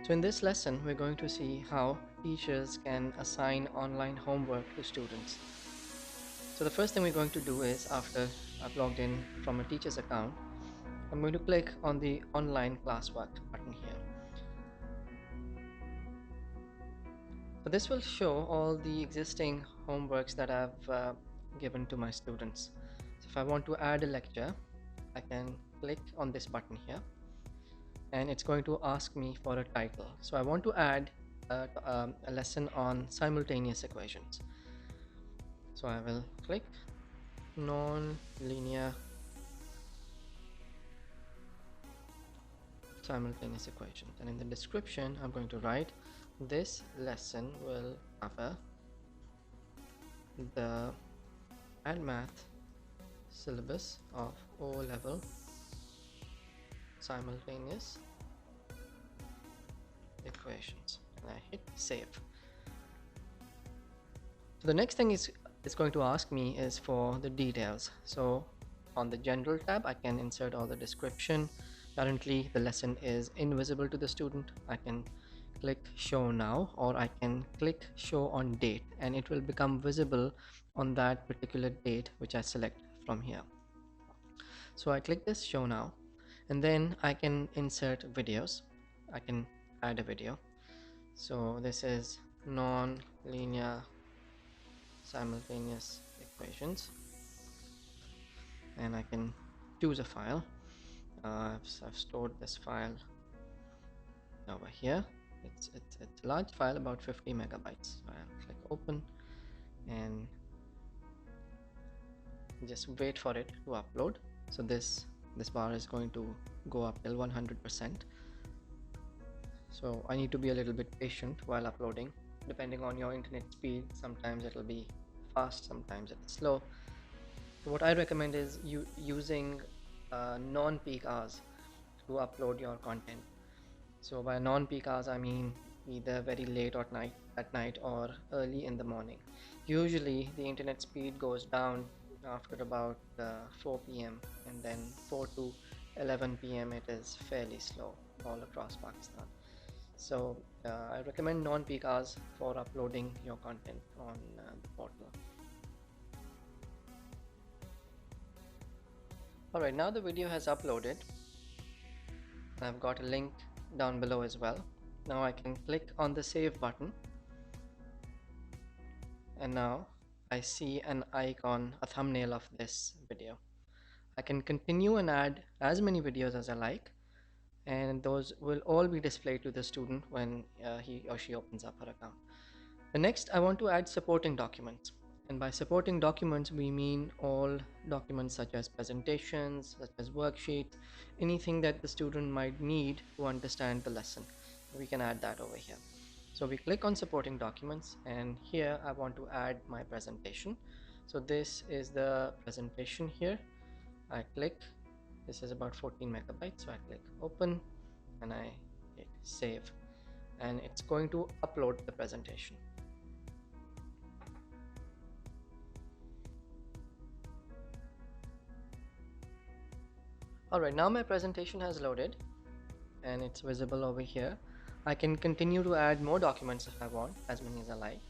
So in this lesson, we're going to see how teachers can assign online homework to students. So the first thing we're going to do is, after I've logged in from a teacher's account, I'm going to click on the online classwork button here. So this will show all the existing homeworks that I've given to my students. So if I want to add a lecture, I can click on this button here, and it's going to ask me for a title. So I want to add a lesson on simultaneous equations. So I will click non-linear simultaneous equations, and in the description I'm going to write, this lesson will cover the Add Math syllabus of O-level simultaneous equations, and I hit save. So the next thing it's going to ask me is for the details. So on the general tab, I can insert all the description. Currently the lesson is invisible to the student. I can click show now, or I can click show on date, and it will become visible on that particular date which I select from here. So I click this show now, and then I can insert videos. I can add a video. So this is non-linear simultaneous equations, and I can choose a file. I've stored this file over here. It's a large file, about 50 megabytes. So I'll click open and just wait for it to upload. So this bar is going to go up till 100%. So I need to be a little bit patient while uploading, depending on your internet speed. Sometimes it'll be fast, sometimes it's slow. So what I recommend is using non-peak hours to upload your content. So by non-peak hours, I mean either very late at night or early in the morning. Usually the internet speed goes down after about 4 p.m. and then 4 to 11 p.m. it is fairly slow all across Pakistan. So I recommend non-peak hours for uploading your content on the portal. Alright, now the video has uploaded. I've got a link down below as well. Now I can click on the save button, and now I see an icon, a thumbnail of this video. I can continue and add as many videos as I like, and those will all be displayed to the student when he or she opens up her account. The next, I want to add supporting documents. And by supporting documents, we mean all documents such as presentations, such as worksheets, anything that the student might need to understand the lesson. We can add that over here. So we click on supporting documents, and here I want to add my presentation. So this is the presentation here. I click, this is about 14 megabytes. So I click open and I hit save, and it's going to upload the presentation. Alright, now my presentation has loaded and it's visible over here. I can continue to add more documents if I want, as many as I like.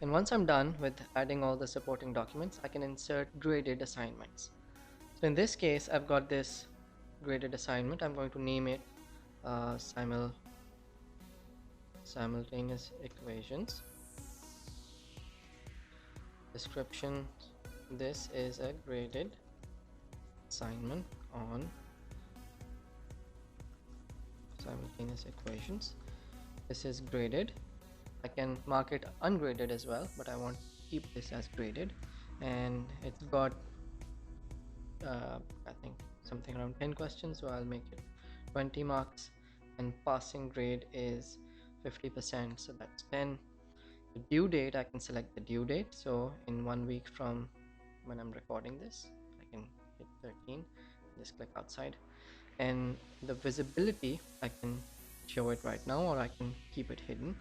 And once I'm done with adding all the supporting documents, I can insert graded assignments. So in this case, I've got this graded assignment. I'm going to name it simultaneous equations. Description: this is a graded assignment on simultaneous equations. This is graded. I can mark it ungraded as well, but I want to keep this as graded, and it's got I think something around 10 questions, so I'll make it 20 marks, and passing grade is 50%, so that's 10. The due date, I can select the due date, so in 1 week from when I'm recording this, I can hit 13, just click outside. And the visibility, I can show it right now, or I can keep it hidden.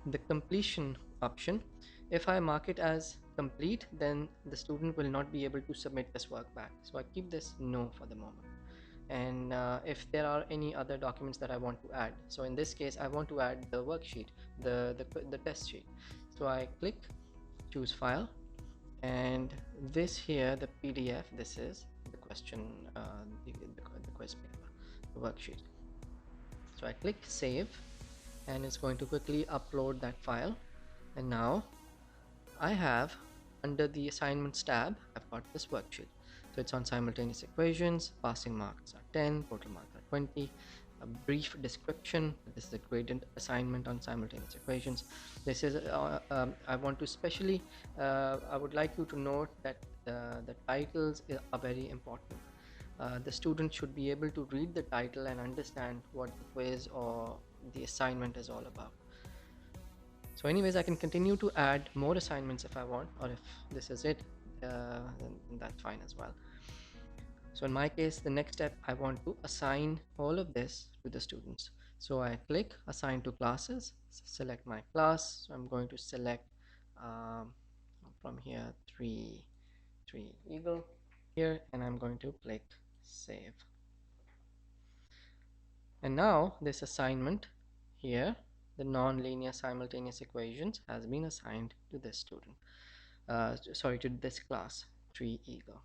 The completion option, if I mark it as complete, then the student will not be able to submit this work back, so I keep this no for the moment. and if there are any other documents that I want to add. So in this case, I want to add the worksheet, the test sheet. So I click choose file, and this here, the PDF, this is the question, the quiz paper, the worksheet. So I click save, and it's going to quickly upload that file. And now I have, under the assignments tab, I've got this worksheet. So it's on simultaneous equations, passing marks are 10, total marks are 20, a brief description. This is a graded assignment on simultaneous equations. This is, I want to especially, I would like you to note that the titles are very important. The student should be able to read the title and understand what the quiz or the assignment is all about. So anyways, I can continue to add more assignments if I want, or if this is it, then that's fine as well. So in my case, the next step, I want to assign all of this to the students. So I click assign to classes, select my class. So I'm going to select um, from here 3 Eagle here, and I'm going to click save. And now this assignment here, the non-linear simultaneous equations, has been assigned to this student. Sorry, to this class 3 Eagle.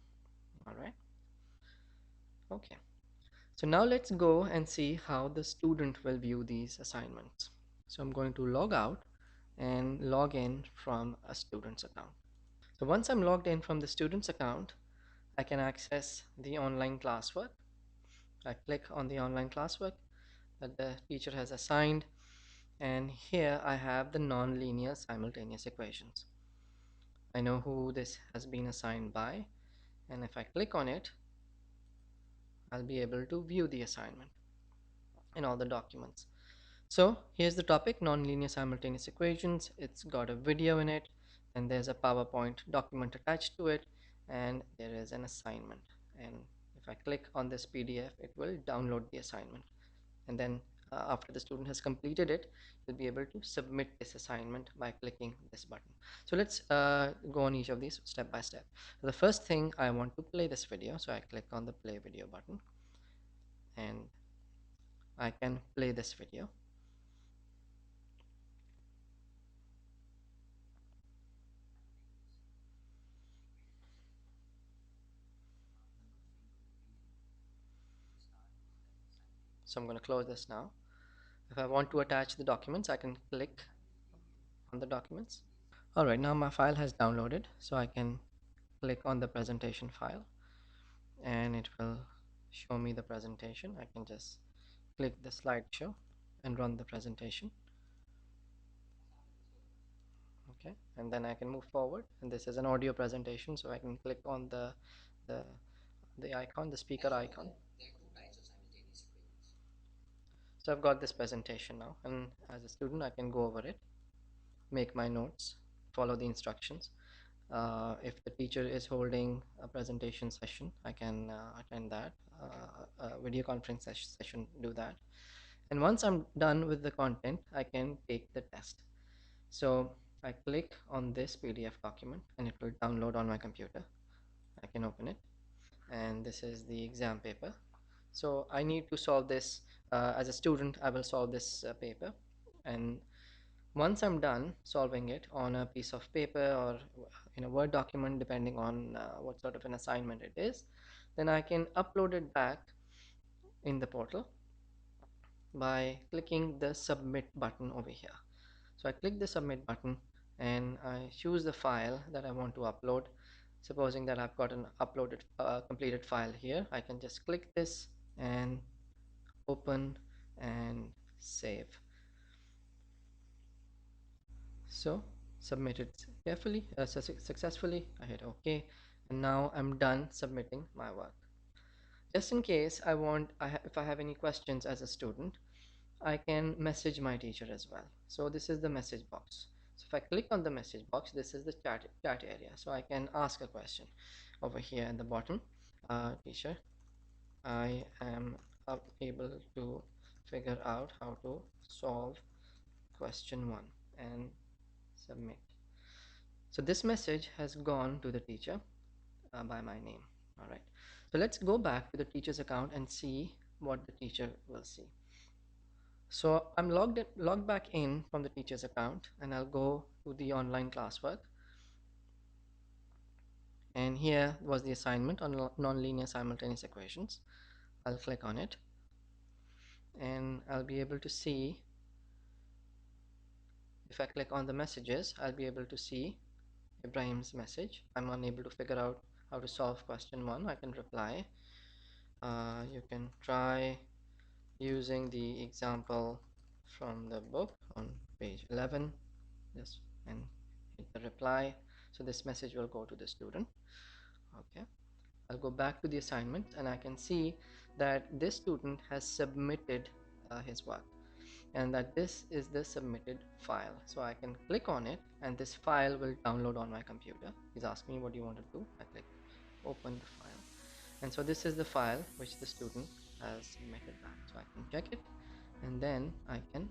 All right. Okay. So now let's go and see how the student will view these assignments. So I'm going to log out and log in from a student's account. So once I'm logged in from the student's account, I can access the online classwork. I click on the online classwork that the teacher has assigned, and here I have the non-linear simultaneous equations. I know who this has been assigned by, and if I click on it, I'll be able to view the assignment in all the documents. So here's the topic, nonlinear simultaneous equations. It's got a video in it, and there's a PowerPoint document attached to it, and there is an assignment. And if I click on this PDF, it will download the assignment. And then after the student has completed it, you'll be able to submit this assignment by clicking this button. So let's go on each of these step by step. The first thing, I want to play this video, so I click on the play video button, and I can play this video. So I'm going to close this now. If I want to attach the documents, I can click on the documents. All right, now my file has downloaded, so I can click on the presentation file, and it will show me the presentation. I can just click the slideshow and run the presentation. Okay, and then I can move forward, and this is an audio presentation, so I can click on the the icon, the speaker icon. So I've got this presentation now, and as a student I can go over it, make my notes, follow the instructions. If the teacher is holding a presentation session, I can attend that, a video conference session, do that. And once I'm done with the content, I can take the test. So I click on this PDF document, and it will download on my computer. I can open it, and this is the exam paper. So I need to solve this. As a student, I will solve this paper, and once I'm done solving it on a piece of paper or in a Word document, depending on what sort of an assignment it is, then I can upload it back in the portal by clicking the submit button over here. So I click the submit button, and I choose the file that I want to upload. Supposing that I've got an uploaded completed file here, I can just click this and open and save. So submit it carefully, successfully. I hit OK, and now I'm done submitting my work. Just in case if I have any questions as a student, I can message my teacher as well. So this is the message box. So if I click on the message box, this is the chat area. So I can ask a question over here at the bottom. Teacher, I am able to figure out how to solve question 1 and submit. So this message has gone to the teacher by my name. All right, so let's go back to the teacher's account and see what the teacher will see. So I'm logged back in from the teacher's account, and I'll go to the online classwork. And here was the assignment on nonlinear simultaneous equations. I'll click on it, and I'll be able to see, if I click on the messages, I'll be able to see Ibrahim's message. I'm unable to figure out how to solve question 1. I can reply. You can try using the example from the book on page 11. Yes, and hit the reply. So this message will go to the student. Okay, I'll go back to the assignment, and I can see that this student has submitted his work, and that this is the submitted file. So I can click on it, and this file will download on my computer. He's asking me what do you want to do. I click open the file, and so this is the file which the student has submitted back. So I can check it, and then I can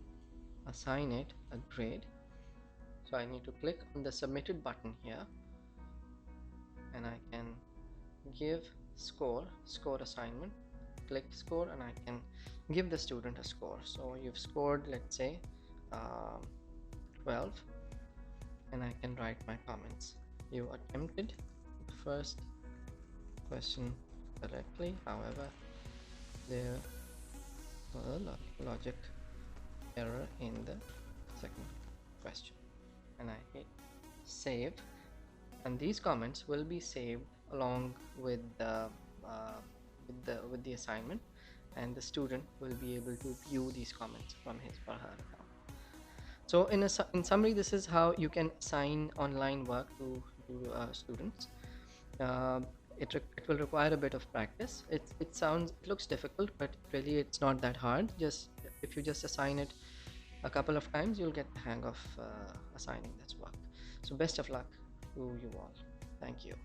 assign it a grade. So I need to click on the submitted button here, and I can give score assignment, click score, and I can give the student a score. So you've scored, let's say, 12, and I can write my comments. You attempted the first question correctly, however there was a logic error in the second question, and I hit save, and these comments will be saved along with the assignment, and the student will be able to view these comments from his or her account. So in summary, this is how you can assign online work to students. uh, it will require a bit of practice. It looks difficult, but really it's not that hard. Just if you just assign it a couple of times, you'll get the hang of assigning this work. So best of luck to you all. Thank you.